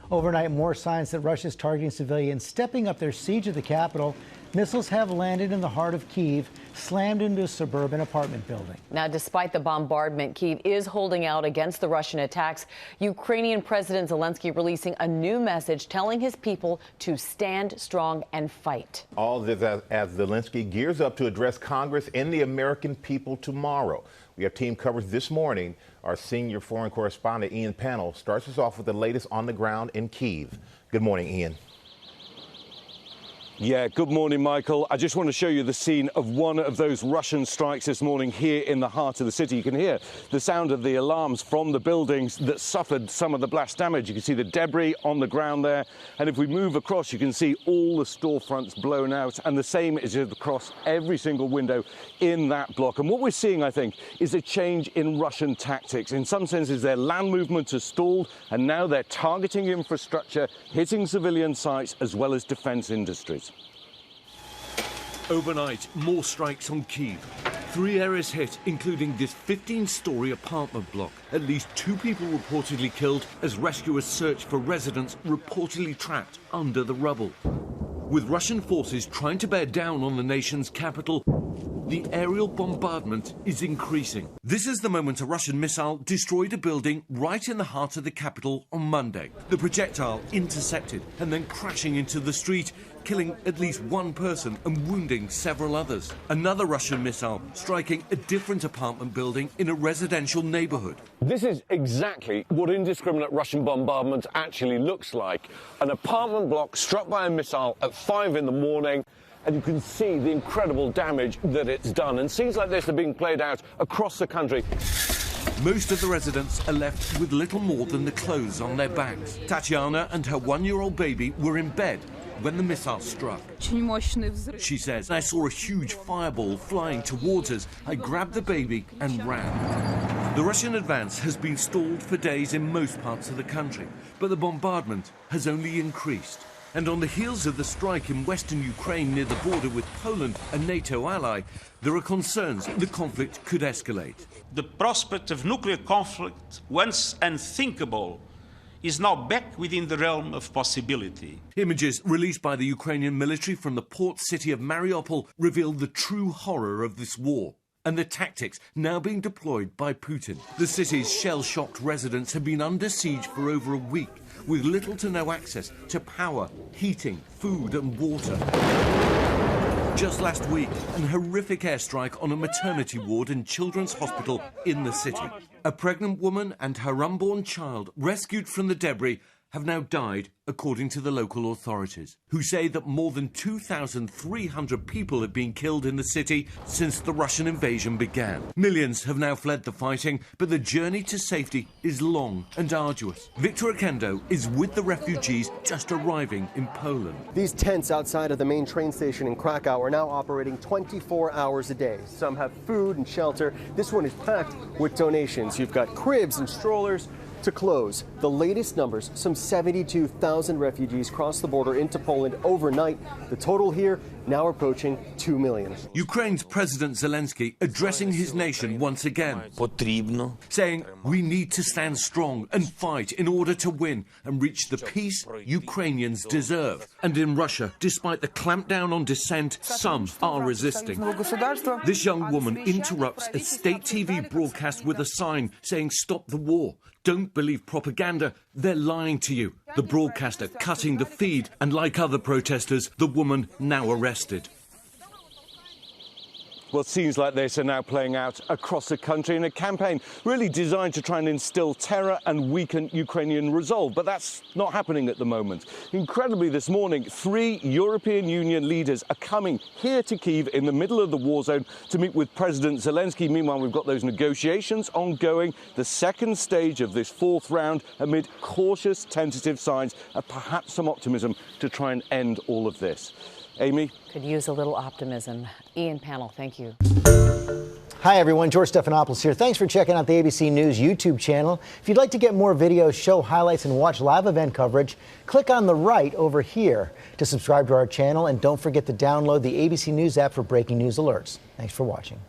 Overnight, more signs that Russia is targeting civilians, stepping up their siege of the capital. Missiles have landed in the heart of Kyiv, slammed into a suburban apartment building. Now, despite the bombardment, Kyiv is holding out against the Russian attacks. Ukrainian President Zelensky releasing a new message telling his people to stand strong and fight. All this as Zelensky gears up to address Congress and the American people tomorrow. We have team coverage this morning. Our senior foreign correspondent, Ian Pannell, starts us off with the latest on the ground in Kyiv. Good morning, Ian. Yeah, good morning, Michael. I just want to show you the scene of one of those Russian strikes this morning here in the heart of the city. You can hear the sound of the alarms from the buildings that suffered some of the blast damage. You can see the debris on the ground there. And if we move across, you can see all the storefronts blown out. And the same is across every single window in that block. And what we're seeing, I think, is a change in Russian tactics. In some senses, their land movement has stalled, and now they're targeting infrastructure, hitting civilian sites, as well as defense industries. Overnight, more strikes on Kyiv. 3 areas hit, including this 15-story apartment block. At least 2 people reportedly killed as rescuers search for residents reportedly trapped under the rubble. With Russian forces trying to bear down on the nation's capital, the aerial bombardment is increasing. This is the moment a Russian missile destroyed a building right in the heart of the capital on Monday. The projectile intercepted and then crashing into the street, killing at least 1 person and wounding several others. Another Russian missile striking a different apartment building in a residential neighborhood. This is exactly what indiscriminate Russian bombardment actually looks like. An apartment block struck by a missile at 5 in the morning. And you can see the incredible damage that it's done. And scenes like this are being played out across the country. Most of the residents are left with little more than the clothes on their backs. Tatiana and her 1-year-old baby were in bed when the missile struck. She says, I saw a huge fireball flying towards us. I grabbed the baby and ran. The Russian advance has been stalled for days in most parts of the country, but the bombardment has only increased. And on the heels of the strike in western Ukraine near the border with Poland, a NATO ally, there are concerns the conflict could escalate. The prospect of nuclear conflict, once unthinkable, is now back within the realm of possibility. Images released by the Ukrainian military from the port city of Mariupol reveal the true horror of this war and the tactics now being deployed by Putin. The city's shell-shocked residents have been under siege for over a week, with little to no access to power, heating, food and water. Just last week, an horrific airstrike on a maternity ward and children's hospital in the city. A pregnant woman and her unborn child, rescued from the debris, have now died, according to the local authorities, who say that more than 2,300 people have been killed in the city since the Russian invasion began. Millions have now fled the fighting, but the journey to safety is long and arduous. Victor Akendo is with the refugees just arriving in Poland. These tents outside of the main train station in Krakow are now operating 24 hours a day. Some have food and shelter. This one is packed with donations. You've got cribs and strollers. To close, the latest numbers, some 72,000 refugees crossed the border into Poland overnight. The total here now approaching 2 million. Ukraine's President Zelensky addressing his nation once again, saying we need to stand strong and fight in order to win and reach the peace Ukrainians deserve. And in Russia, despite the clampdown on dissent, some are resisting. This young woman interrupts a state TV broadcast with a sign saying stop the war. Don't believe propaganda, they're lying to you. The broadcaster cutting the feed, and like other protesters, the woman now arrested. Well, scenes like this are now playing out across the country in a campaign really designed to try and instill terror and weaken Ukrainian resolve. But that's not happening at the moment. Incredibly, this morning, 3 European Union leaders are coming here to Kyiv in the middle of the war zone to meet with President Zelensky. Meanwhile, we've got those negotiations ongoing, the second stage of this 4th round, amid cautious, tentative signs of perhaps some optimism to try and end all of this. Amy? Could use a little optimism. Ian Pannell, thank you. Hi, everyone. George Stephanopoulos here. Thanks for checking out the ABC News YouTube channel. If you'd like to get more videos, show highlights, and watch live event coverage, click on the right over here to subscribe to our channel. And don't forget to download the ABC News app for breaking news alerts. Thanks for watching.